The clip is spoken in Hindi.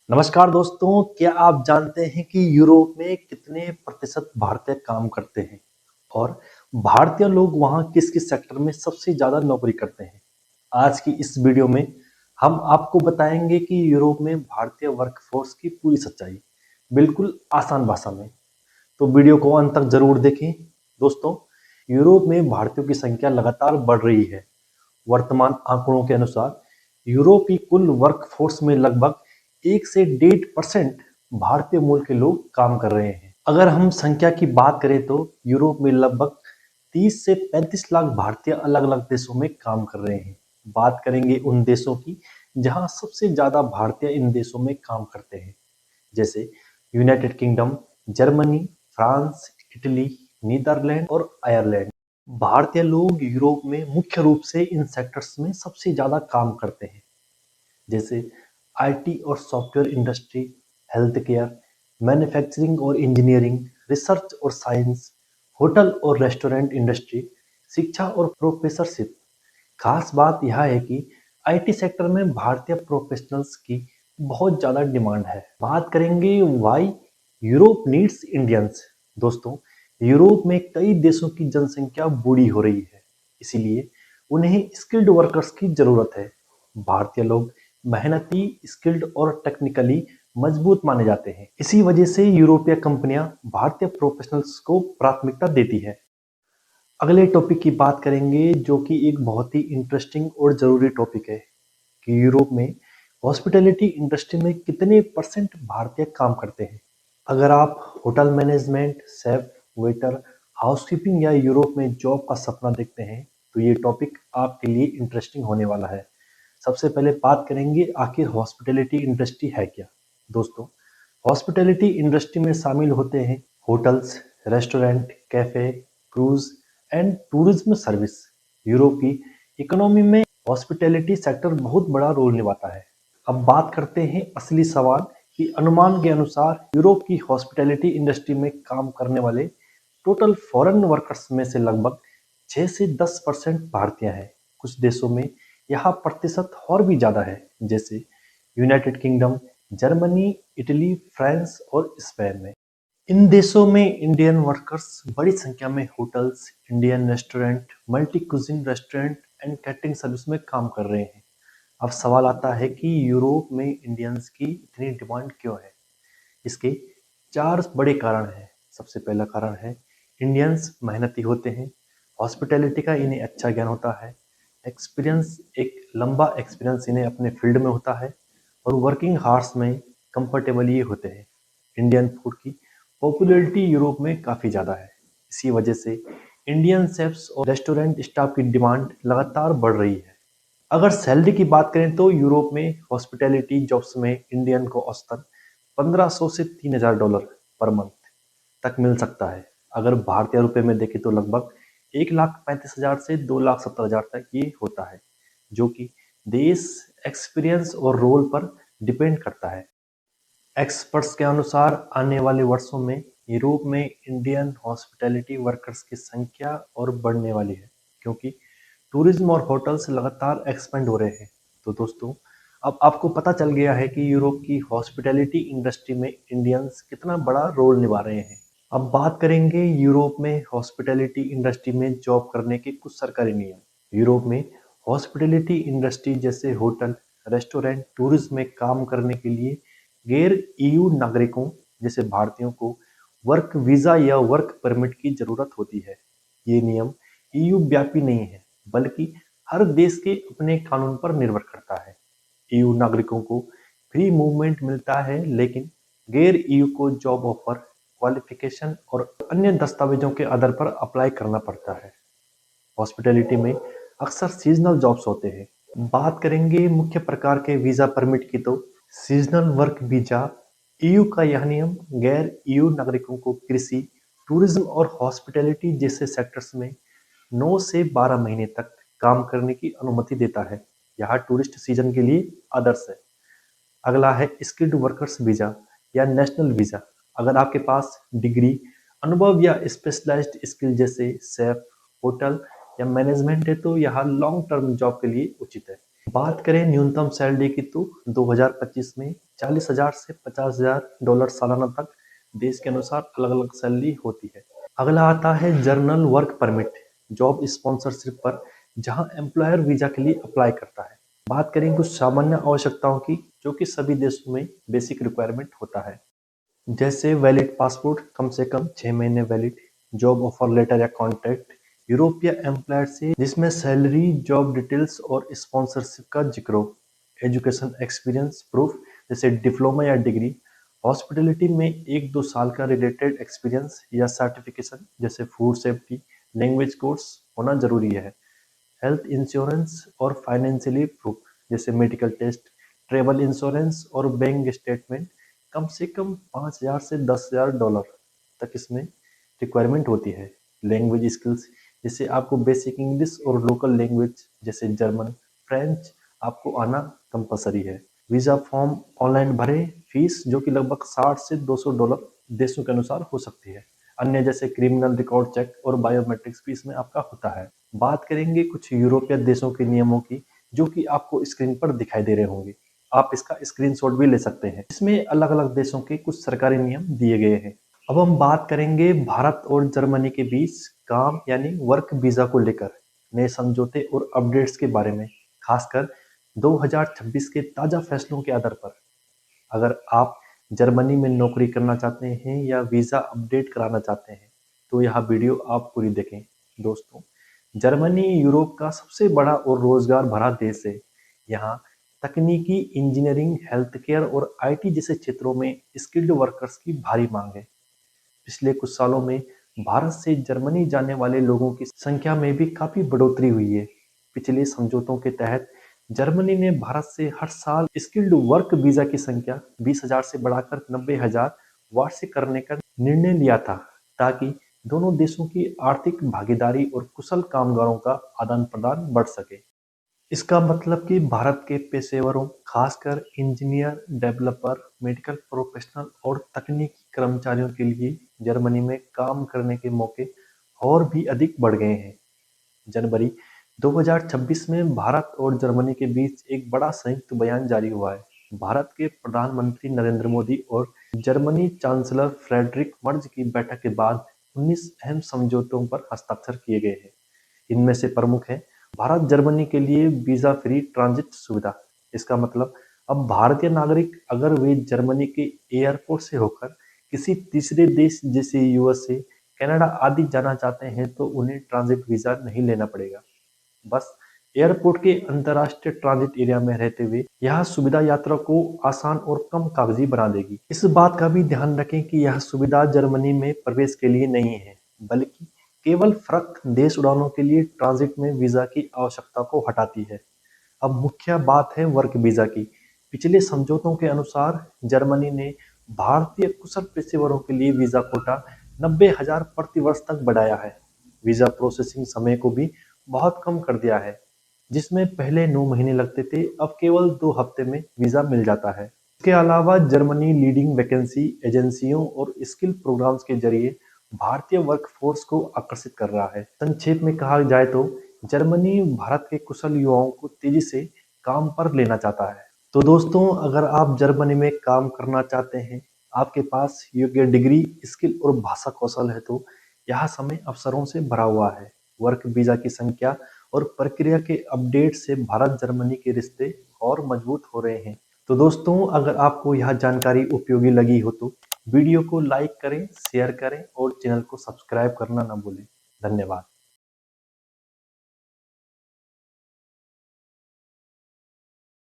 नमस्कार दोस्तों, क्या आप जानते हैं कि यूरोप में कितने प्रतिशत भारतीय काम करते हैं और भारतीय लोग वहां किस किस सेक्टर में सबसे ज्यादा नौकरी करते हैं। आज की इस वीडियो में हम आपको बताएंगे कि यूरोप में भारतीय वर्कफोर्स की पूरी सच्चाई, बिल्कुल आसान भाषा में। तो वीडियो को अंत तक जरूर देखें। दोस्तों, यूरोप में भारतीयों की संख्या लगातार बढ़ रही है। वर्तमान आंकड़ों के अनुसार यूरोप की कुल वर्कफोर्स में लगभग 1 से 1.5% भारतीय मूल के लोग काम कर रहे हैं। अगर हम संख्या की बात करें तो यूरोप में लगभग 30 से 35 लाख भारतीय अलग अलग देशों में काम कर रहे हैं। बात करेंगे उन देशों की जहां सबसे ज्यादा भारतीय इन देशों में काम करते हैं, जैसे United Kingdom, Germany, France, Italy, Netherland और आयरलैंड। भारतीय लोग यूरोप में मुख्य रूप से इन सेक्टर्स में सबसे ज्यादा काम करते हैं, जैसे आईटी और software industry, health care, manufacturing और इंजीनियरिंग, रिसर्च और साइंस, होटल और रेस्टोरेंट इंडस्ट्री, शिक्षा और प्रोफेसरशिप। खास बात यह है कि आईटी सेक्टर में भारतीय प्रोफेशनल्स की बहुत ज़्यादा डिमांड है। बात करेंगे वाई यूरोप नीड्स इंडियंस। दोस्तों, यूरोप में कई देशों की जनसंख्या बूढ़ी हो रही है, इसीलिए उन्हें स्किल्ड वर्कर्स की जरूरत है। भारतीय लोग मेहनती, स्किल्ड और टेक्निकली मजबूत माने जाते हैं। इसी वजह से यूरोपीय कंपनियां भारतीय प्रोफेशनल्स को प्राथमिकता देती है। अगले टॉपिक की बात करेंगे, जो कि एक बहुत ही इंटरेस्टिंग और ज़रूरी टॉपिक है कि यूरोप में हॉस्पिटैलिटी इंडस्ट्री में कितने परसेंट भारतीय काम करते हैं। अगर आप hotel management, chef, waiter, housekeeping या यूरोप में जॉब का सपना देखते हैं तो ये टॉपिक आपके लिए इंटरेस्टिंग होने वाला है। सबसे पहले बात करेंगे आखिर हॉस्पिटैलिटी इंडस्ट्री है क्या। दोस्तों, हॉस्पिटैलिटी इंडस्ट्री में शामिल होते हैं hotels, restaurant, cafe, cruise and tourism service. Europe की इकोनॉमी में हॉस्पिटैलिटी सेक्टर बहुत बड़ा रोल निभाता है। अब बात करते हैं असली सवाल कि अनुमान के अनुसार यूरोप की हॉस्पिटैलिटी इंडस्ट्री में काम करने वाले टोटल फॉरेन वर्कर्स में से लगभग 6 से 10% भारतीय हैं। कुछ देशों में यह प्रतिशत और भी ज्यादा है, जैसे United Kingdom, Germany, Italy, France और स्पेन में। इन देशों में इंडियन वर्कर्स बड़ी संख्या में hotels, Indian restaurant, multi cuisine restaurant and catering service में काम कर रहे हैं। अब सवाल आता है कि यूरोप में इंडियंस की इतनी डिमांड क्यों है। इसके 4 बड़े कारण हैं। सबसे पहला कारण है इंडियंस मेहनती होते हैं, हॉस्पिटैलिटी का इन्हें अच्छा ज्ञान होता है, एक्सपीरियंस, एक लंबा एक्सपीरियंस इन्हें अपने फील्ड में होता है और वर्किंग हार्स में कंफर्टेबल ये होते हैं। इंडियन फूड की पॉपुलैरिटी यूरोप में काफ़ी ज़्यादा है। इसी वजह से इंडियन शेफ्स और रेस्टोरेंट स्टाफ की डिमांड लगातार बढ़ रही है। अगर सैलरी की बात करें तो यूरोप में हॉस्पिटैलिटी जॉब्स में इंडियन को औसतन 1500 से $3000 पर मंथ तक मिल सकता है। अगर भारतीय रुपए में देखें तो लगभग 1,35,000 से 2,70,000 तक ये होता है, जो कि देश, एक्सपीरियंस और रोल पर डिपेंड करता है। एक्सपर्ट्स के अनुसार आने वाले वर्षों में यूरोप में इंडियन हॉस्पिटैलिटी वर्कर्स की संख्या और बढ़ने वाली है, क्योंकि टूरिज्म और होटल्स लगातार एक्सपेंड हो रहे हैं। तो दोस्तों, अब आपको पता चल गया है कि यूरोप की हॉस्पिटैलिटी इंडस्ट्री में इंडियंस कितना बड़ा रोल निभा रहे हैं। अब बात करेंगे यूरोप में हॉस्पिटैलिटी इंडस्ट्री में जॉब करने के कुछ सरकारी नियम। यूरोप में हॉस्पिटैलिटी इंडस्ट्री जैसे होटल, रेस्टोरेंट, टूरिज्म में काम करने के लिए गैर ईयू नागरिकों जैसे भारतीयों को वर्क वीजा या वर्क परमिट की जरूरत होती है। ये नियम ईयू व्यापी नहीं है, बल्कि हर देश के अपने कानून पर निर्भर करता है। ईयू नागरिकों को फ्री मूवमेंट मिलता है, लेकिन गैर ईयू को जॉब ऑफर, क्वालिफिकेशन और अन्य दस्तावेजों के आधार पर अप्लाई करना पड़ता है। हॉस्पिटैलिटी में अक्सर सीजनल जॉब्स होते हैं। बात करेंगे मुख्य प्रकार के वीजा परमिट की तो सीजनल वर्क वीजा। ईयू का यह नियम गैर ईयू नागरिकों को कृषि, टूरिज्म और हॉस्पिटैलिटी जैसे सेक्टर्स में 9 से 12 महीने तक काम करने की अनुमति देता है। यह टूरिस्ट सीजन के लिए आदर्श है। अगला है स्किल्ड वर्कर्स वीजा या नेशनल वीजा। अगर आपके पास डिग्री, अनुभव या स्पेशलाइज्ड स्किल जैसे शेफ, होटल या मैनेजमेंट है तो यह लॉन्ग टर्म जॉब के लिए उचित है। बात करें न्यूनतम सैलरी की तो 2025 में 40,000 से $50,000 सालाना तक देश के अनुसार अलग-अलग सैलरी होती है। अगला आता है journal work permit, job sponsorship पर, जहां एम्प्लॉयर वीजा के लिए अप्लाई करता है। बात करें कुछ सामान्य आवश्यकताओं की, जो कि सभी देशों में बेसिक रिक्वायरमेंट होता है, जैसे वैलिड पासपोर्ट, कम से कम 6 महीने वैलिड, जॉब ऑफर लेटर या कॉन्ट्रैक्ट यूरोप या एम्प्लॉयर से जिसमें सैलरी, जॉब डिटेल्स और स्पॉन्सरशिप का जिक्र हो, एजुकेशन एक्सपीरियंस प्रूफ जैसे डिप्लोमा या डिग्री, हॉस्पिटलिटी में 1-2 साल का रिलेटेड एक्सपीरियंस या सर्टिफिकेशन जैसे फूड सेफ्टी, लैंग्वेज कोर्स होना जरूरी है। हेल्थ इंश्योरेंस और फाइनेंशियली प्रूफ जैसे मेडिकल टेस्ट, ट्रेवल इंश्योरेंस और बैंक स्टेटमेंट, कम से कम 5,000 से $10,000 तक इसमें रिक्वायरमेंट होती है। लैंग्वेज स्किल्स जैसे आपको बेसिक इंग्लिश और लोकल लैंग्वेज जैसे जर्मन, फ्रेंच आपको आना कंपलसरी है। वीज़ा फॉर्म ऑनलाइन भरें, फीस जो कि लगभग 60 से $200 देशों के अनुसार हो सकती है। अन्य जैसे क्रिमिनल रिकॉर्ड चेक और बायोमेट्रिक्स भी इसमें आपका होता है। बात करेंगे कुछ यूरोपीय देशों के नियमों की, जो कि आपको स्क्रीन पर दिखाई दे रहे होंगे। आप इसका स्क्रीनशॉट भी ले सकते हैं। इसमें अलग-अलग देशों के कुछ सरकारी नियम दिए गए हैं। अब हम बात करेंगे भारत और जर्मनी के बीच काम यानी वर्क वीजा को लेकर नए समझौते और अपडेट्स के बारे में, खासकर 2026 के ताजा फैसलों के आधार पर। अगर आप जर्मनी में नौकरी करना चाहते हैं या वीज़ा अपडेट कराना चाहते हैं, तो यह वीडियो आप पूरी देखें। दोस्तों, जर्मनी यूरोप का सबसे बड़ा और रोजगार भरा देश है। यहाँ तकनीकी, इंजीनियरिंग, हेल्थ केयर और आईटी जैसे क्षेत्रों में स्किल्ड वर्कर्स की भारी मांग है। पिछले कुछ सालों में भारत से जर्मनी जाने वाले लोगों की संख्या में भी काफी बढ़ोतरी हुई है। पिछले समझौतों के तहत जर्मनी ने भारत से हर साल स्किल्ड वर्क वीजा की संख्या 20,000 से बढ़ाकर 90,000 वार्षिक करने का निर्णय लिया था, ताकि दोनों देशों की आर्थिक भागीदारी और कुशल कामगारों का आदान प्रदान बढ़ सके। इसका मतलब कि भारत के पेशेवरों, खासकर इंजीनियर, डेवलपर, मेडिकल प्रोफेशनल और तकनीकी कर्मचारियों के लिए जर्मनी में काम करने के मौके और भी अधिक बढ़ गए हैं। जनवरी 2026 में भारत और जर्मनी के बीच एक बड़ा संयुक्त बयान जारी हुआ है। भारत के प्रधानमंत्री नरेंद्र मोदी और जर्मनी चांसलर फ्रेडरिक मर्ज की बैठक के बाद 19 अहम समझौतों पर हस्ताक्षर किए गए हैं। इनमें से प्रमुख है भारत जर्मनी के लिए वीजा फ्री ट्रांजिट सुविधा। इसका मतलब अब भारतीय नागरिक अगर वे जर्मनी के एयरपोर्ट से होकर किसी तीसरे देश जैसे यूएसए, कनाडा आदि जाना चाहते हैं, तो उन्हें ट्रांजिट वीजा नहीं लेना पड़ेगा। बस एयरपोर्ट के अंतर्राष्ट्रीय ट्रांजिट एरिया में रहते हुए यह सुविधा यात्रा को आसान और कम कागजी बना देगी। इस बात का भी ध्यान रखें कि यह सुविधा जर्मनी में प्रवेश के लिए नहीं है, बल्कि केवल फर्क देश उड़ानों के लिए ट्रांजिट में वीजा की आवश्यकता को हटाती है। अब मुख्य बात है वर्क वीजा की। पिछले समझौतों के अनुसार जर्मनी ने भारतीय कुशल पेशेवरों के लिए वीजा कोटा 90,000 प्रति वर्ष तक बढ़ाया है। वीजा प्रोसेसिंग समय को भी बहुत कम कर दिया है, जिसमें पहले 9 महीने लगते थे, अब केवल 2 हफ्ते में वीजा मिल जाता है। इसके अलावा जर्मनी लीडिंग वैकेंसी एजेंसियों और स्किल प्रोग्राम्स के जरिए भारतीय वर्कफोर्स को आकर्षित कर रहा है। संक्षेप में कहा जाए तो जर्मनी भारत के कुशल युवाओं को तेजी से काम पर लेना चाहता है। तो दोस्तों, अगर आप जर्मनी में काम करना चाहते हैं, आपके पास योग्य डिग्री, स्किल और भाषा कौशल है, तो यह समय अवसरों से भरा हुआ है। वर्क वीजा की संख्या और प्रक्रिया के अपडेट से भारत जर्मनी के रिश्ते और मजबूत हो रहे हैं। तो दोस्तों, अगर आपको यह जानकारी उपयोगी लगी हो तो वीडियो को लाइक करें, शेयर करें और चैनल को सब्सक्राइब करना ना भूलें। धन्यवाद।